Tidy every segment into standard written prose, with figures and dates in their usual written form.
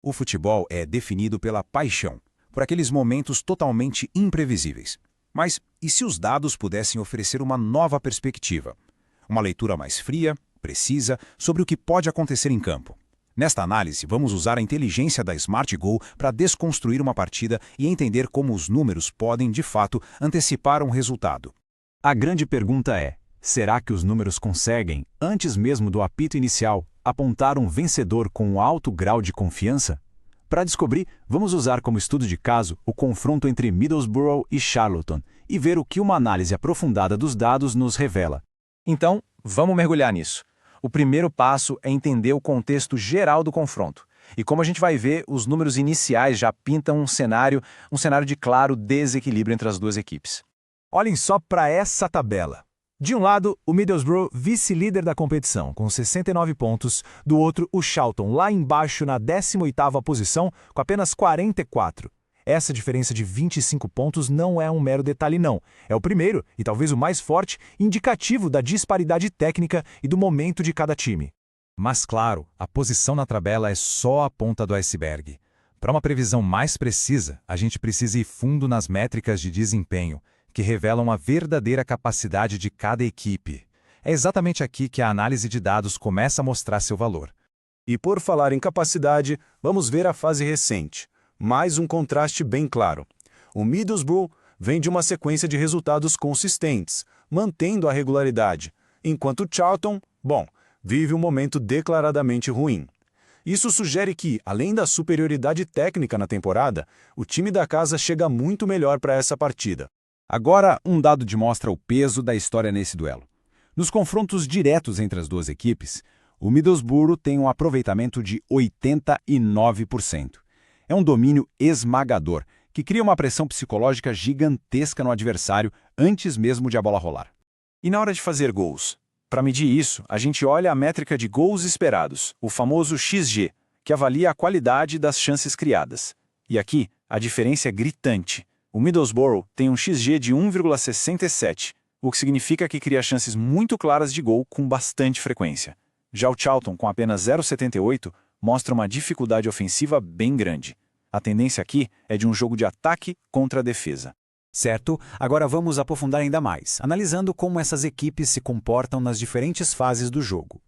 O futebol é definido pela paixão, por aqueles momentos totalmente imprevisíveis. Mas e se os dados pudessem oferecer uma nova perspectiva? Uma leitura mais fria, precisa, sobre o que pode acontecer em campo. Nesta análise, vamos usar a inteligência da Smart Goal para desconstruir uma partida e entender como os números podem, de fato, antecipar um resultado. A grande pergunta é: será que os números conseguem, antes mesmo do apito inicial, apontar um vencedor com um alto grau de confiança? Para descobrir, vamos usar como estudo de caso o confronto entre Middlesbrough e Charlton e ver o que uma análise aprofundada dos dados nos revela. Então, vamos mergulhar nisso. O primeiro passo é entender o contexto geral do confronto. E como a gente vai ver, os números iniciais já pintam um cenário de claro desequilíbrio entre as duas equipes. Olhem só para essa tabela. De um lado, o Middlesbrough, vice-líder da competição, com 69 pontos. Do outro, o Charlton, lá embaixo na 18ª posição, com apenas 44. Essa diferença de 25 pontos não é um mero detalhe não. É o primeiro, e talvez o mais forte, indicativo da disparidade técnica e do momento de cada time. Mas claro, a posição na tabela é só a ponta do iceberg. Para uma previsão mais precisa, a gente precisa ir fundo nas métricas de desempenho, que revelam a verdadeira capacidade de cada equipe. É exatamente aqui que a análise de dados começa a mostrar seu valor. E por falar em capacidade, vamos ver a fase recente. Mais um contraste bem claro. O Middlesbrough vem de uma sequência de resultados consistentes, mantendo a regularidade, enquanto o Charlton, vive um momento declaradamente ruim. Isso sugere que, além da superioridade técnica na temporada, o time da casa chega muito melhor para essa partida. Agora, um dado demonstra o peso da história nesse duelo. Nos confrontos diretos entre as duas equipes, o Middlesbrough tem um aproveitamento de 89%. É um domínio esmagador, que cria uma pressão psicológica gigantesca no adversário antes mesmo de a bola rolar. E na hora de fazer gols? Para medir isso, a gente olha a métrica de gols esperados, o famoso XG, que avalia a qualidade das chances criadas. E aqui, a diferença é gritante. O Middlesbrough tem um XG de 1,67, o que significa que cria chances muito claras de gol com bastante frequência. Já o Charlton, com apenas 0,78, mostra uma dificuldade ofensiva bem grande. A tendência aqui é de um jogo de ataque contra a defesa. Certo? Agora vamos aprofundar ainda mais, analisando como essas equipes se comportam nas diferentes fases do jogo.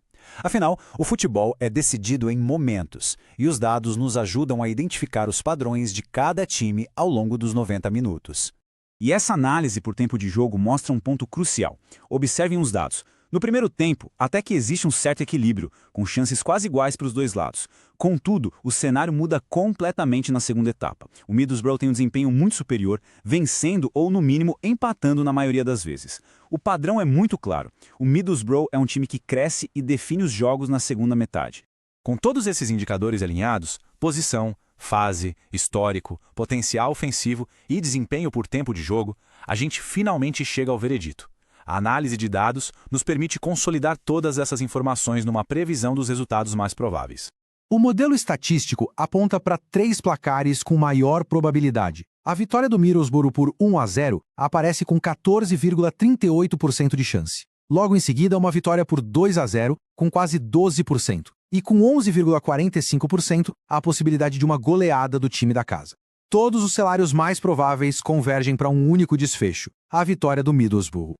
Afinal, o futebol é decidido em momentos, e os dados nos ajudam a identificar os padrões de cada time ao longo dos 90 minutos. E essa análise por tempo de jogo mostra um ponto crucial. Observem os dados. No primeiro tempo, até que existe um certo equilíbrio, com chances quase iguais para os dois lados. Contudo, o cenário muda completamente na segunda etapa. O Middlesbrough tem um desempenho muito superior, vencendo ou, no mínimo, empatando na maioria das vezes. O padrão é muito claro. O Middlesbrough é um time que cresce e define os jogos na segunda metade. Com todos esses indicadores alinhados, posição, fase, histórico, potencial ofensivo e desempenho por tempo de jogo, a gente finalmente chega ao veredito. A análise de dados nos permite consolidar todas essas informações numa previsão dos resultados mais prováveis. O modelo estatístico aponta para 3 placares com maior probabilidade. A vitória do Middlesbrough por 1-0 aparece com 14,38% de chance. Logo em seguida, uma vitória por 2-0 com quase 12%. E com 11,45% a possibilidade de uma goleada do time da casa. Todos os cenários mais prováveis convergem para um único desfecho, a vitória do Middlesbrough.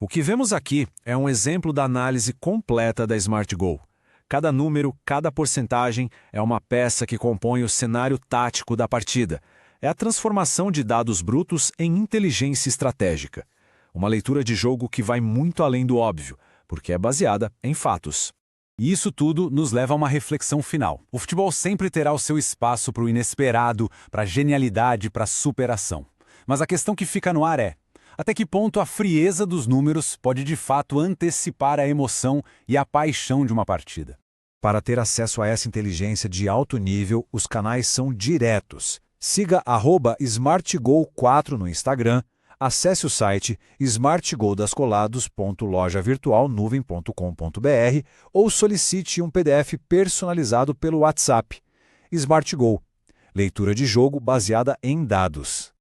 O que vemos aqui é um exemplo da análise completa da Smart Goal. Cada número, cada porcentagem é uma peça que compõe o cenário tático da partida. É a transformação de dados brutos em inteligência estratégica. Uma leitura de jogo que vai muito além do óbvio, porque é baseada em fatos. E isso tudo nos leva a uma reflexão final. O futebol sempre terá o seu espaço para o inesperado, para a genialidade, para a superação. Mas a questão que fica no ar é: até que ponto a frieza dos números pode de fato antecipar a emoção e a paixão de uma partida? Para ter acesso a essa inteligência de alto nível, os canais são diretos. Siga @smartgo4 no Instagram, acesse o site smartgodascolados.lojavirtualnuvem.com.br ou solicite um PDF personalizado pelo WhatsApp. Smart Go, leitura de jogo baseada em dados.